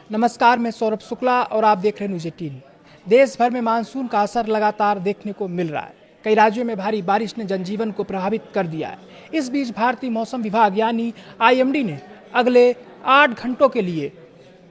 नमस्कार, मैं सौरभ शुक्ला और आप देख रहे हैं न्यूज़ 18। देश भर में मानसून का असर लगातार देखने को मिल रहा है। कई राज्यों में भारी बारिश ने जनजीवन को प्रभावित कर दिया है। इस बीच भारतीय मौसम विभाग यानी आईएमडी ने अगले 8 घंटों के लिए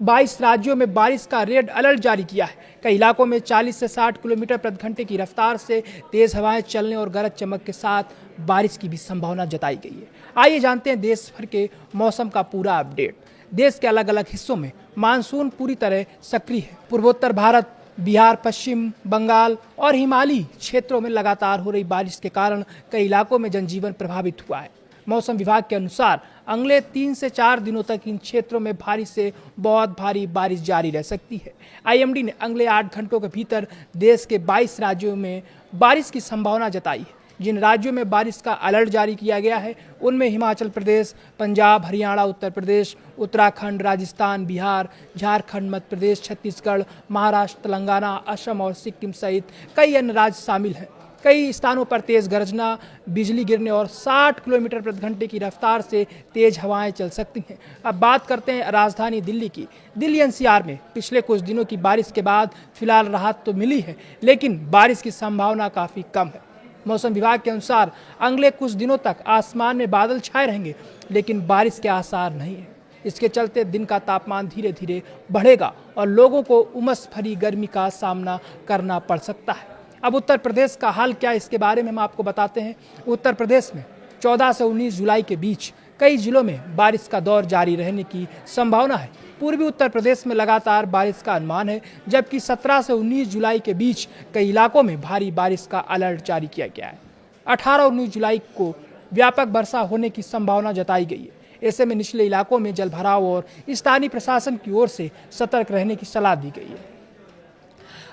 22 राज्यों में बारिश का रेड अलर्ट जारी किया है। कई इलाकों में 40 से 60 किलोमीटर प्रति घंटे की रफ्तार से तेज हवाएं चलने और गरज चमक के साथ बारिश की भी संभावना जताई गई है। आइए जानते हैं देश भर के मौसम का पूरा अपडेट। देश के अलग अलग हिस्सों में मानसून पूरी तरह सक्रिय है। पूर्वोत्तर भारत, बिहार, पश्चिम बंगाल और हिमालयी क्षेत्रों में लगातार हो रही बारिश के कारण कई इलाकों में जनजीवन प्रभावित हुआ है। मौसम विभाग के अनुसार अगले 3 से 4 दिनों तक इन क्षेत्रों में भारी से बहुत भारी बारिश जारी रह सकती है। आईएमडी ने अगले 8 घंटों के भीतर देश के 22 राज्यों में बारिश की संभावना जताई है। जिन राज्यों में बारिश का अलर्ट जारी किया गया है उनमें हिमाचल प्रदेश, पंजाब, हरियाणा, उत्तर प्रदेश, उत्तराखंड, राजस्थान, बिहार, झारखंड, मध्य प्रदेश, छत्तीसगढ़, महाराष्ट्र, तेलंगाना, असम और सिक्किम सहित कई अन्य राज्य शामिल हैं। कई स्थानों पर तेज गरजना, बिजली गिरने और 60 किलोमीटर प्रति घंटे की रफ्तार से तेज हवाएं चल सकती हैं। अब बात करते हैं राजधानी दिल्ली की। दिल्ली एनसीआर में पिछले कुछ दिनों की बारिश के बाद फिलहाल राहत तो मिली है, लेकिन बारिश की संभावना काफ़ी कम है। मौसम विभाग के अनुसार अगले कुछ दिनों तक आसमान में बादल छाए रहेंगे, लेकिन बारिश के आसार नहीं है। इसके चलते दिन का तापमान धीरे धीरे बढ़ेगा और लोगों को उमस भरी गर्मी का सामना करना पड़ सकता है। अब उत्तर प्रदेश का हाल क्या है, इसके बारे में हम आपको बताते हैं। उत्तर प्रदेश में 14 से 19 जुलाई के बीच कई जिलों में बारिश का दौर जारी रहने की संभावना है। पूर्वी उत्तर प्रदेश में लगातार बारिश का अनुमान है, जबकि 17 से 19 जुलाई के बीच कई इलाकों में भारी बारिश का अलर्ट जारी किया गया है। 18 और 19 जुलाई को व्यापक वर्षा होने की संभावना जताई गई है। ऐसे में निचले इलाकों में जलभराव और स्थानीय प्रशासन की ओर से सतर्क रहने की सलाह दी गई है।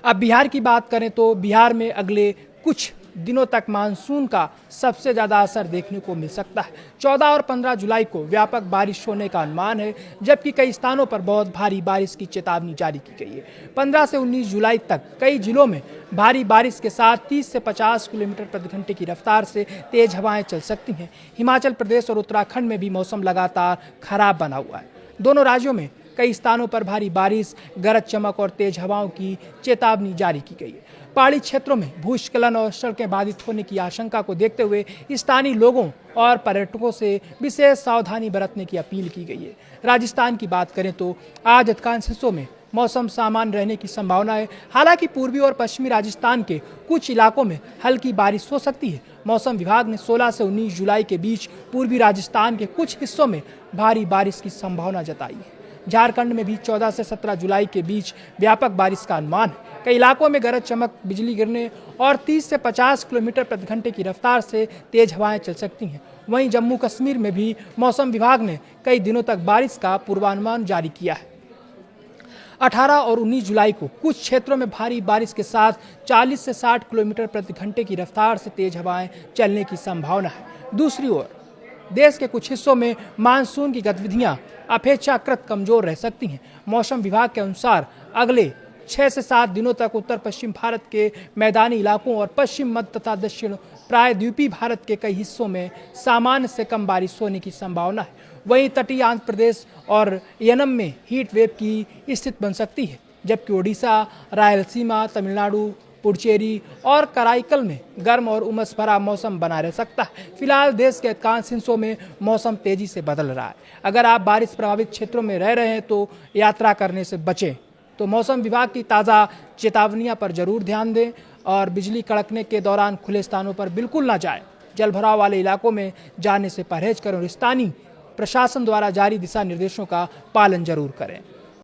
अब बिहार की बात करें तो बिहार में अगले कुछ दिनों तक मानसून का सबसे ज़्यादा असर देखने को मिल सकता है। 14 और 15 जुलाई को व्यापक बारिश होने का अनुमान है, जबकि कई स्थानों पर बहुत भारी बारिश की चेतावनी जारी की गई है। 15 से 19 जुलाई तक कई जिलों में भारी बारिश के साथ 30 से 50 किलोमीटर प्रति घंटे की रफ्तार से तेज हवाएं चल सकती हैं। हिमाचल प्रदेश और उत्तराखंड में भी मौसम लगातार खराब बना हुआ है। दोनों राज्यों में कई स्थानों पर भारी बारिश, गरज चमक और तेज हवाओं की चेतावनी जारी की गई है। पहाड़ी क्षेत्रों में भूस्खलन और सड़कें बाधित होने की आशंका को देखते हुए स्थानीय लोगों और पर्यटकों से विशेष सावधानी बरतने की अपील की गई है। राजस्थान की बात करें तो आज अधिकांश हिस्सों में मौसम सामान्य रहने की संभावना है। हालांकि पूर्वी और पश्चिमी राजस्थान के कुछ इलाकों में हल्की बारिश हो सकती है। मौसम विभाग ने 16 से 19 जुलाई के बीच पूर्वी राजस्थान के कुछ हिस्सों में भारी बारिश की संभावना जताई है। झारखंड में भी 14 से 17 जुलाई के बीच व्यापक बारिश का अनुमान है। कई इलाकों में गरज चमक, बिजली गिरने और 30 से 50 किलोमीटर प्रति घंटे की रफ्तार से तेज हवाएं चल सकती हैं। वहीं जम्मू कश्मीर में भी मौसम विभाग ने कई दिनों तक बारिश का पूर्वानुमान जारी किया है। 18 और 19 जुलाई को कुछ क्षेत्रों में भारी बारिश के साथ 40 से 60 किलोमीटर प्रति घंटे की रफ्तार से तेज हवाएं चलने की संभावना है। दूसरी ओर देश के कुछ हिस्सों में मानसून की गतिविधियां अपेक्षाकृत कमजोर रह सकती हैं। मौसम विभाग के अनुसार अगले 6 से 7 दिनों तक उत्तर पश्चिम भारत के मैदानी इलाकों और पश्चिम मध्य तथा दक्षिण प्रायद्वीपीय भारत के कई हिस्सों में सामान्य से कम बारिश होने की संभावना है। वहीं तटीय आंध्र प्रदेश और यनम में हीट वेव की स्थिति बन सकती है, जबकि ओडिशा, रायलसीमा, तमिलनाडु, पुडुचेरी और कराईकल में गर्म और उमस भरा मौसम बना रह सकता है। फिलहाल देश के अधिकांश हिस्सों में मौसम तेजी से बदल रहा है। अगर आप बारिश प्रभावित क्षेत्रों में रह रहे हैं तो यात्रा करने से बचें। तो मौसम विभाग की ताज़ा चेतावनियों पर जरूर ध्यान दें और बिजली कड़कने के दौरान खुले स्थानों पर बिल्कुल ना जाएं। जलभराव वाले इलाकों में जाने से परहेज करें और स्थानीय प्रशासन द्वारा जारी दिशा निर्देशों का पालन जरूर करें।